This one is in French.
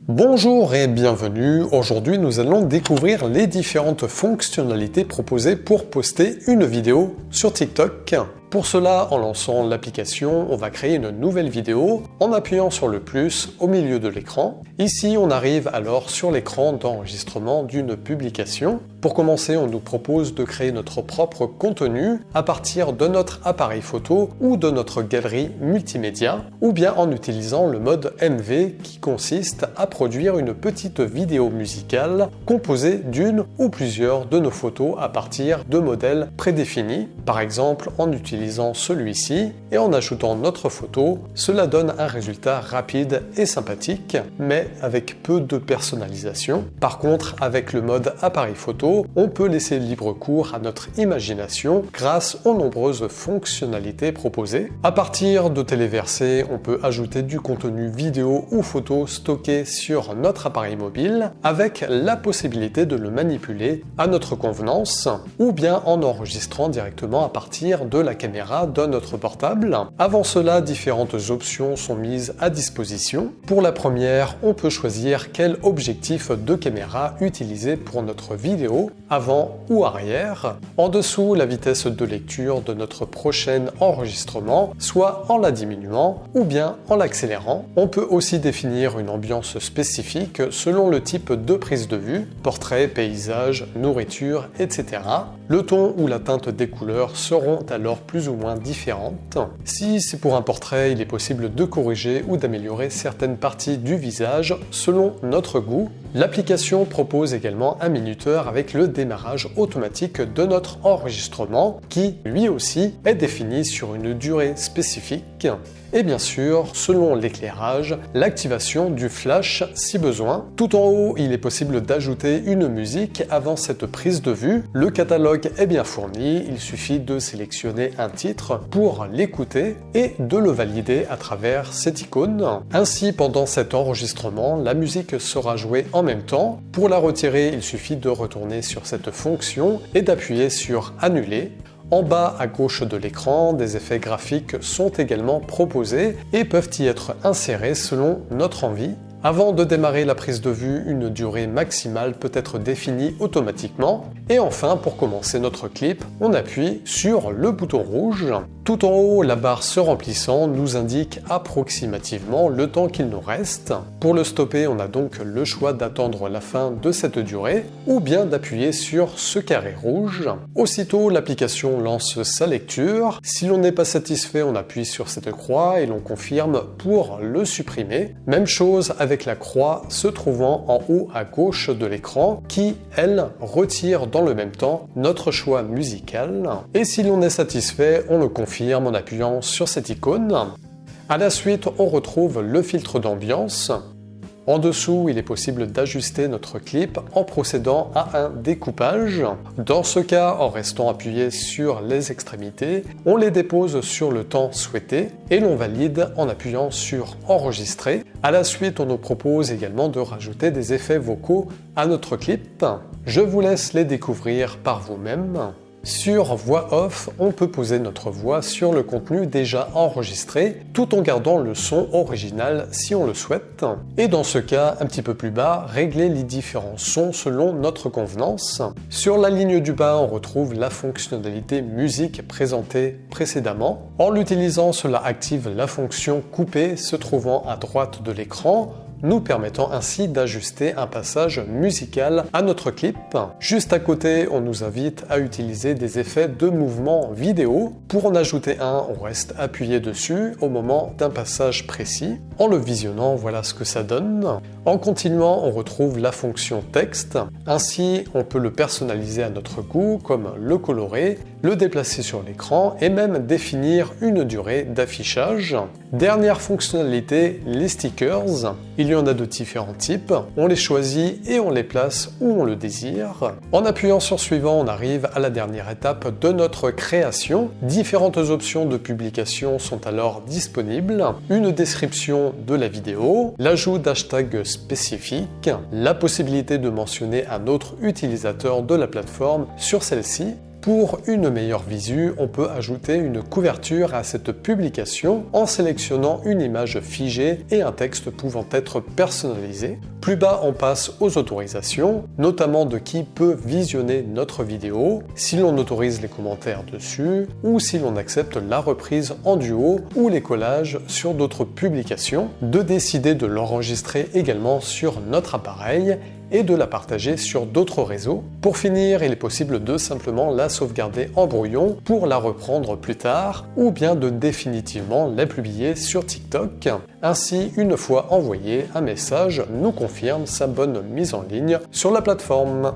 Bonjour et bienvenue. Aujourd'hui, nous allons découvrir les différentes fonctionnalités proposées pour poster une vidéo sur TikTok. Pour cela, en lançant l'application, on va créer une nouvelle vidéo en appuyant sur le plus au milieu de l'écran. Ici, on arrive alors sur l'écran d'enregistrement d'une publication. Pour commencer, on nous propose de créer notre propre contenu à partir de notre appareil photo ou de notre galerie multimédia, ou bien en utilisant le mode MV qui consiste à produire une petite vidéo musicale composée d'une ou plusieurs de nos photos à partir de modèles prédéfinis. Par exemple, en utilisant celui-ci et en ajoutant notre photo, cela donne un résultat rapide et sympathique, mais avec peu de personnalisation. Par contre, avec le mode appareil photo, on peut laisser libre cours à notre imagination grâce aux nombreuses fonctionnalités proposées. À partir de téléversés, on peut ajouter du contenu vidéo ou photo stocké sur notre appareil mobile avec la possibilité de le manipuler à notre convenance ou bien en enregistrant directement à partir de la caméra de notre portable. Avant cela, différentes options sont mises à disposition. Pour la première, on peut choisir quel objectif de caméra utiliser pour notre vidéo, avant ou arrière. En dessous, la vitesse de lecture de notre prochain enregistrement, soit en la diminuant ou bien en l'accélérant. On peut aussi définir une ambiance spécifique selon le type de prise de vue, portrait, paysage, nourriture, etc. Le ton ou la teinte des couleurs seront alors plus ou moins différentes. Si c'est pour un portrait, il est possible de corriger ou d'améliorer certaines parties du visage selon notre goût. L'application propose également un minuteur avec le démarrage automatique de notre enregistrement qui, lui aussi, est défini sur une durée spécifique. Et bien sûr, selon l'éclairage, l'activation du flash si besoin. Tout en haut, il est possible d'ajouter une musique avant cette prise de vue. Le catalogue est bien fourni, il suffit de sélectionner un titre pour l'écouter et de le valider à travers cette icône. Ainsi, pendant cet enregistrement, la musique sera jouée en même temps. Pour la retirer, il suffit de retourner sur cette fonction et d'appuyer sur Annuler. En bas à gauche de l'écran, des effets graphiques sont également proposés et peuvent y être insérés selon notre envie. Avant de démarrer la prise de vue, une durée maximale peut être définie automatiquement. Et enfin, pour commencer notre clip, on appuie sur le bouton rouge. Tout en haut, la barre se remplissant nous indique approximativement le temps qu'il nous reste. Pour le stopper, on a donc le choix d'attendre la fin de cette durée ou bien d'appuyer sur ce carré rouge. Aussitôt, l'application lance sa lecture. Si l'on n'est pas satisfait, on appuie sur cette croix et l'on confirme pour le supprimer. Même chose avec la croix se trouvant en haut à gauche de l'écran qui, elle, retire dans le même temps notre choix musical. Et si l'on est satisfait, on le confirme en appuyant sur cette icône. À la suite, on retrouve le filtre d'ambiance. En dessous, il est possible d'ajuster notre clip en procédant à un découpage. Dans ce cas, en restant appuyé sur les extrémités, on les dépose sur le temps souhaité et l'on valide en appuyant sur Enregistrer. À la suite, on nous propose également de rajouter des effets vocaux à notre clip. Je vous laisse les découvrir par vous-même. Sur Voix Off, on peut poser notre voix sur le contenu déjà enregistré tout en gardant le son original si on le souhaite. Et dans ce cas, un petit peu plus bas, régler les différents sons selon notre convenance. Sur la ligne du bas, on retrouve la fonctionnalité musique présentée précédemment. En l'utilisant, cela active la fonction couper se trouvant à droite de l'écran, nous permettant ainsi d'ajuster un passage musical à notre clip. Juste à côté, on nous invite à utiliser des effets de mouvement vidéo. Pour en ajouter un, on reste appuyé dessus au moment d'un passage précis. En le visionnant, voilà ce que ça donne. En continuant, on retrouve la fonction texte. Ainsi, on peut le personnaliser à notre goût, comme le colorer, le déplacer sur l'écran et même définir une durée d'affichage. Dernière fonctionnalité, les stickers. Il y en a de différents types. On les choisit et on les place où on le désire. En appuyant sur suivant, on arrive à la dernière étape de notre création. Différentes options de publication sont alors disponibles. Une description de la vidéo, l'ajout d'hashtags spécifiques, la possibilité de mentionner un autre utilisateur de la plateforme sur celle-ci, Pour une meilleure visu, on peut ajouter une couverture à cette publication en sélectionnant une image figée et un texte pouvant être personnalisé. Plus bas, on passe aux autorisations, notamment de qui peut visionner notre vidéo, si l'on autorise les commentaires dessus, ou si l'on accepte la reprise en duo ou les collages sur d'autres publications, de décider de l'enregistrer également sur notre appareil et de la partager sur d'autres réseaux. Pour finir, il est possible de simplement la sauvegarder en brouillon pour la reprendre plus tard, ou bien de définitivement la publier sur TikTok. Ainsi, une fois envoyé, un message nous confirme sa bonne mise en ligne sur la plateforme.